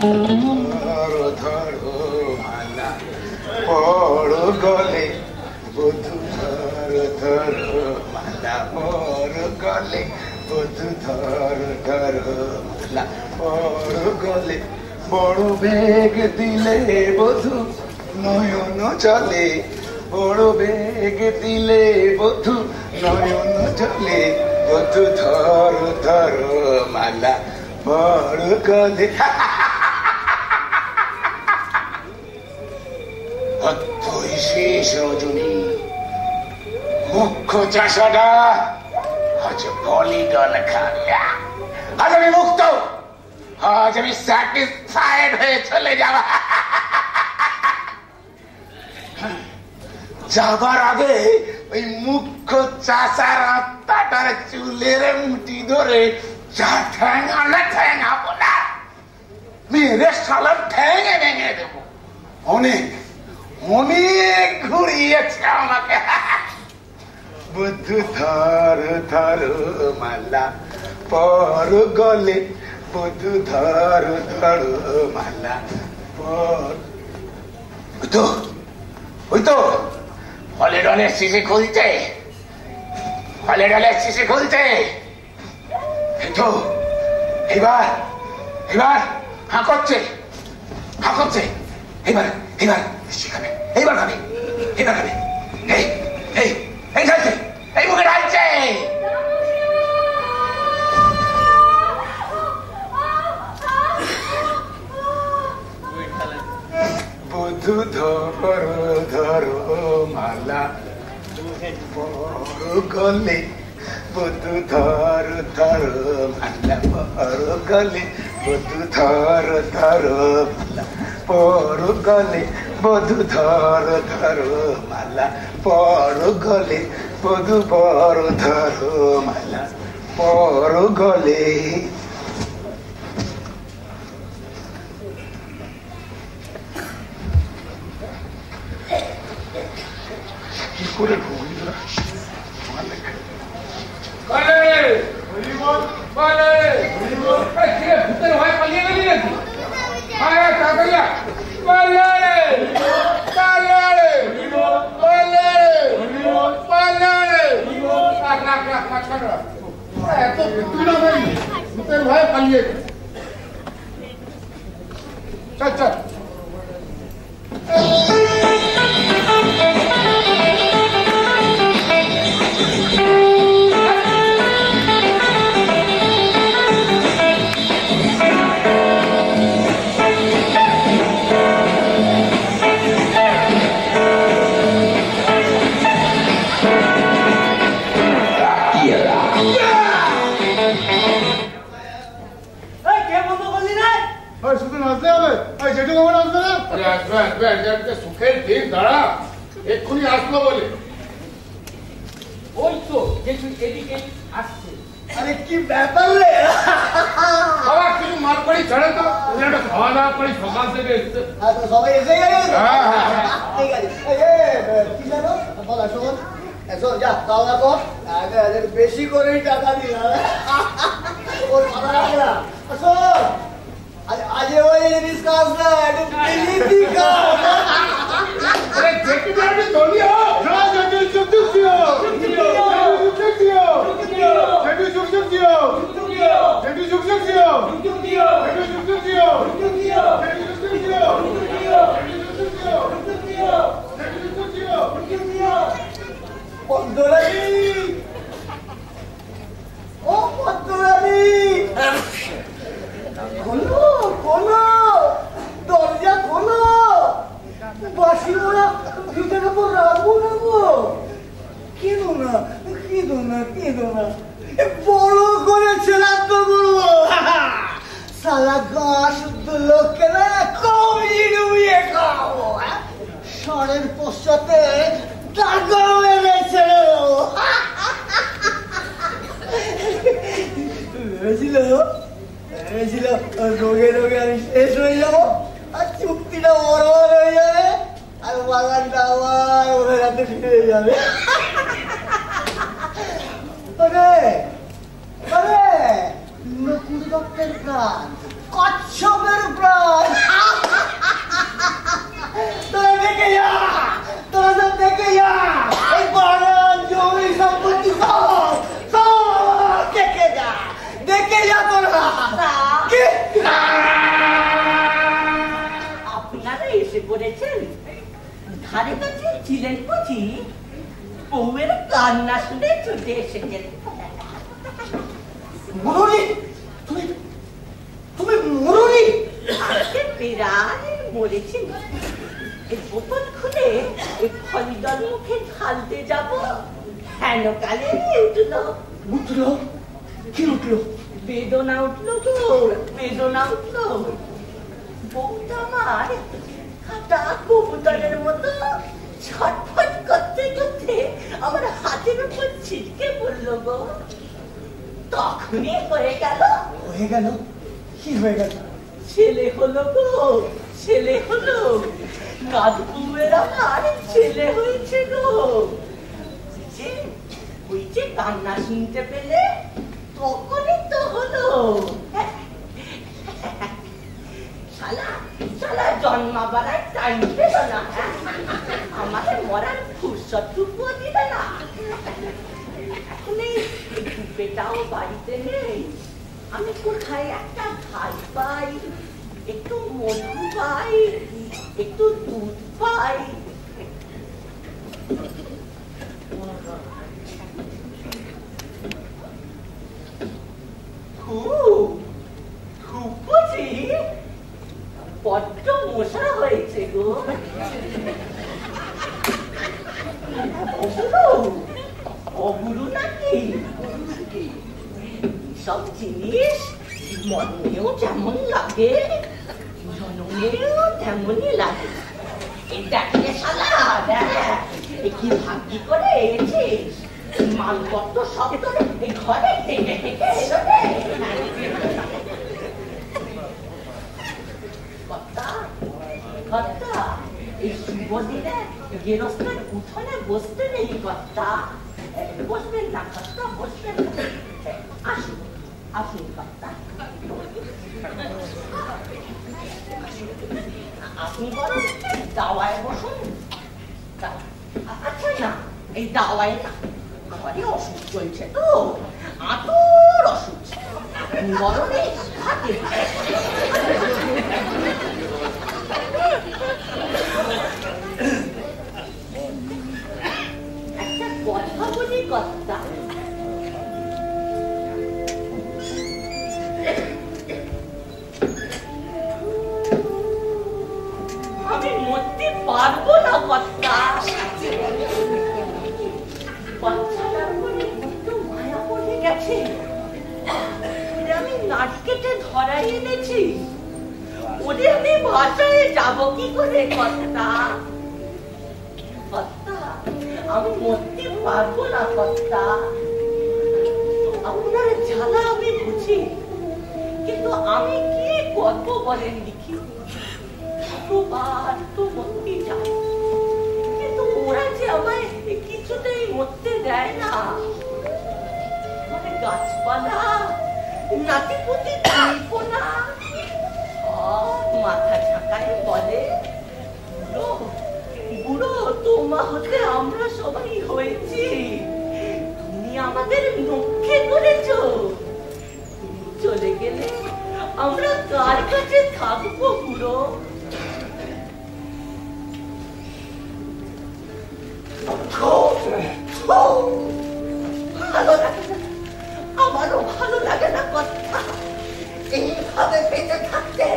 ধরো ধরো মালা পড় গলে বধু ধরো ধরো মালা পড় গলে বধু ধরো ধরো মালা পড় গলে বড় বেগ দিলে বধু নয়ন চলে বড় বেগ দিলে বধু নয়ন চলে বধু ধরো ধরো মালা বড় গলে অদ্ভুত শেষ রজনী মুখ্য চাষাটা আজ বলিডল খাওয়া আজ আমি মুক্ত আজ আমি স্যাটিসফাইড হয়ে চলে যাওয়া যাবার আগে ওই মুখ্য চাষার আত্মাটার চুলের মুঠি ধরে যা ঠ্যাঙালে ঠ্যাঙাবো না মেরে সালার ঠ্যাঙে ভেঙে দেবো অনেক অনেক ঘুরিয়েছে আমাকে বুদ্ধু ধর ধর মালা পর গলে বুদ্ধু ধর ধর মালা পর ওই তো হলে ডলের শিশি খুলছে হলে ডলের শিশি খুলছে তো এবার এবার হাঁ করছে এবার এবার শিখাবে এইবার খাবে এবার খাবে এই এই এই ঢালছে এই মুখে ঢালছে বধু ধর ধর মালা পর গলে বধু ধর ধর মালা পর গলে বধু ধর ধর মালা পর গলে বধু ধর ধর মালা পর গলে বধু পর ধর মালা পর গলে কি করে ঘুমিয়ে ভূতের ভয় পালিয়ে গেলি নাকি ভূতের ভয় পালিয়ে চল চল সুখের দিন দাঁড়া এক্ষুনি আসলো বলে ওই তো এদিকে আসছে আরে কি ব্যাপার রে বাবা কিছু মার পড়ি ছাড়ে তো একটা খাওয়া দাওয়া করি সকাল থেকে এসছে সবাই এসে গেছে ঠিক আছে কি জানো বলা শোন শোন যা খাওয়া দাওয়া কর বেশি করেই টাকা দিলাম ওর কথা রাখে না শোন आज वो ये डिस्कस ना दिल्ली का अरे जेटी भी तोली हो ना जेटी चुप दियो जेटी चुप दियो जेटी चुप दियो पंदरानी ओ पंदरानी खोलो खोलो दरजा खोलो बासी ওরা ভিতরে পর রাখবো না গো কেঁদো না বড় করেছিলাম তো বলবো সালা গাছ লোককে না কমিয়ে ডুবিয়ে খাবো ষড়ের পশ্চাতে টাকা মেরেছে ভেবেছিল রোগে আমি শেষ হয়ে যাবো আর চুক্তিটা বড় হয়ে যাবে আর বাগানটা আবার ওদের হাতে ফিরে যাবে নকুল দত্তের প্রাণ কচ্ছপের প্রাণ ধারে কাছে ছিলেন বুঝি? বউয়ের কান্না শুনে ছুটে এসেছেন। মুরুলি, তুমি মুরুলি? আজকে প্রায় মরেছি। এই বোতল খুলে এই ফলিদল মুখে ঢালতে যাব, হেন কালে উঠলো। উঠলো? কি উঠলো? বেদনা উঠলো গো, বেদনা উঠলো। বউটা আমার কাটা কবুতরের মতো ছটফট করতে করতে আমার হাতের উপর ছিটকে পড়লো গো। তখনই হয়ে গেল। হয়ে গেল? কি হয়ে গেল? ছেলে হলো গো, ছেলে হলো। নাদবুয়ের আমার ছেলে হয়েছে গো। ওই যে কান্না শুনতে পেলে তখনই তো হলো। শালা শালা জন্মাবার টাইম পেল না, আমাকে মরার ফুরসতটুকু দিবে না। এখন এই পেটাও বাড়িতে নেই, আমি কোথায় একটা ঘাস পাই, একটু মধু পাই, একটু দুধ পাই। বুঝি বড্ড মশা হয়েছে গো। অগুরু নাকি সব জিনিস মনেও যেমন লাগে, জনমেও তেমনই লাগে। এই দেখে শালা, দেখ কি ভাগ্যি করে এসেছিস। মালপত্র সব তোর এই ঘরে থেকে থেকে এলো রে। কর্তা, কর্তা, এই শুভ দিনে গেরস্তের উঠোনে বসতে নেই কর্তা। বসবেন না কর্তা, বসবেন না। আসুন, আসুন কর্তা। আপনি বরং দাওয়ায় বসুন। আচ্ছা না, এই দাওয়ায় না, ঘরে অসুখ চলছে তো, আতর অসুখ। বরং এই হাতে একটা কথা বলি কর্তা। আমি মরতে পারবো না কর্তা। বাচ্চাটার উপরে একটু মায়া পড়ে গেছে। আমি নাট কেটে ধরাই এনেছি, ওরে আমি ভাষায় যাব কি করে কর্তা? কর্তা, আমি মরতে পারবো না কর্তা। আপনার জ্বালা আমি বুঝি, কিন্তু আমি কি গল্প বলেন লিখি, কতবার তো মরতে যাই, কিন্তু ওরা যে আমায় কিছুতেই মরতে দেয় না। মানে গাছপালা, নাতিপুতি দেখবো না, মাথা ঝাঁকায় বলে, বুড়ো বুড়ো তোমা হতে আমরা সবাই হয়েছি, তুমি আমাদের রক্ষে করেছো। তুমি চলে গেলে আমরা কার কাছে থাকবো বুড়ো? ভালো লাগে না, আমারও ভালো লাগে না কথা। এইভাবে বেঁচে থাকতে,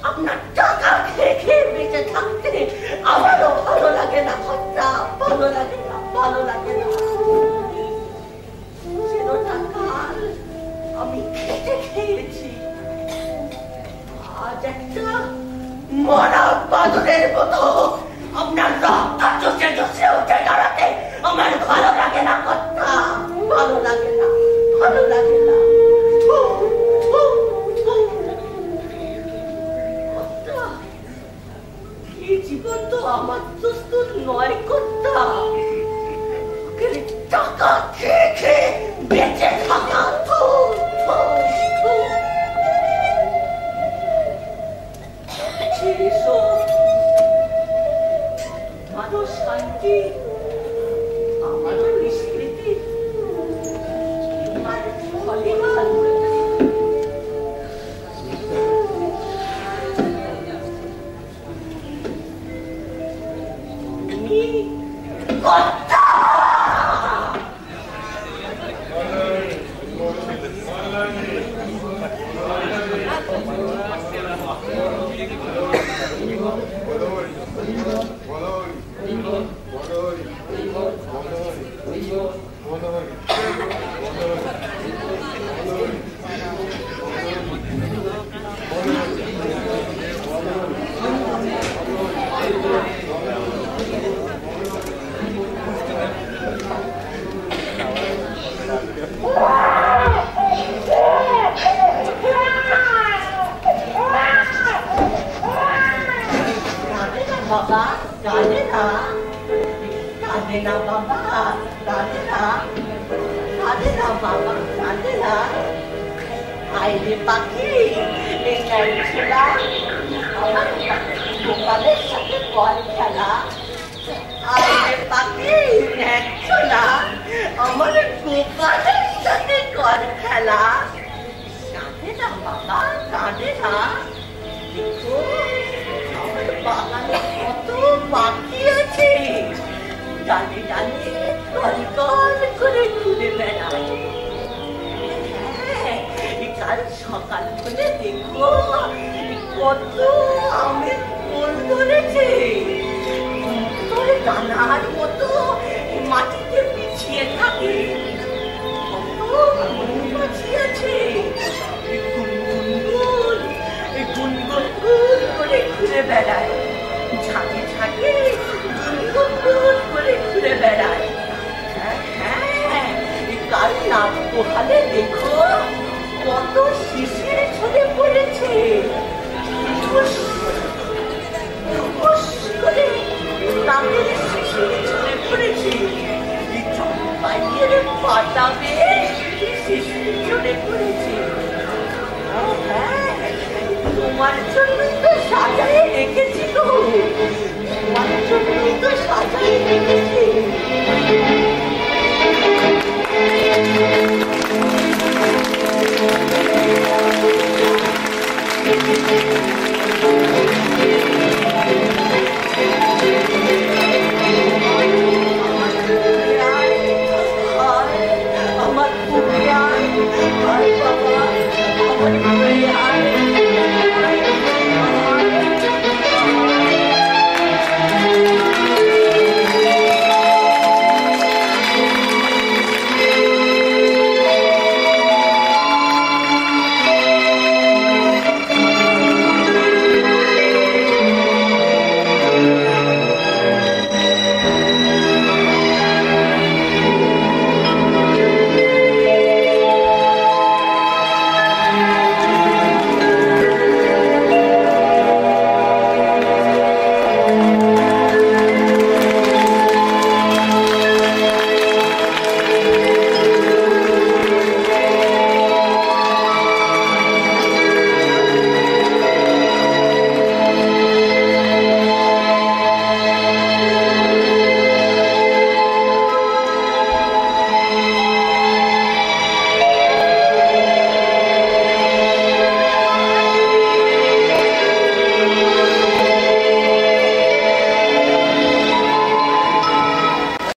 আপনার টাকা খেয়ে খেয়ে বেঁচে থাকতে আমারও ভালো লাগে না কথা। ভালো লাগে না, ভালো লাগে না। সেটা কাল আমি খেটে খেয়েছি, আজ একটা মরা বাদুরের মতো আপনার রক্ত চষে চষে উঠে দাঁড়াতে আমার ভালো লাগে না কথা। ভালো লাগে না, ভালো লাগে না। এই জীবন তো আমার দোস্তুর নয় কথা। টাকা খেয়ে খেয়ে বেঁচে থাকা তো আমারও শান্তি, আমারও নিষ্কৃতি, তোমার ফলে ভালো। তুমি কর্তা বাবা কাঁদে না বাবা কাঁদে না বাবা কাঁদে না আইরে পাখি এই ছোলা আমার গোপালের সাথে বল খেলা আইরে পাখি ছোলা আমার গোপালের সাথে কর খেলা কাঁদে না বাবা কাঁদে না দেখো বাগানে কত পাখি আছে ডালে ডালে কলকল করে ঘুরে বেড়ায় কাল সকাল হলে দেখো কত আমের ফুল ধরেছে তোর দানার মতো মাটিতে পিছিয়ে থাকে কত মৌমাছি আছে গুনগুন করে ঘুরে বেড়ায় ঝাঁকে ঝাঁকে গুনগুন করে ঘুরে বেড়ায় হ্যাঁ কাল নাক পোহালে দেখো কত শিশির ঝরে পড়েছে করে নাকের শিশির ঝরে পড়েছে চম্পাইয়ের পাতা বেয়ে শিশির ঝরে পড়েছে তোমার জন্যই তো সাজাই রেখেছি গো তোমার জন্যই তো সাজাই রেখেছি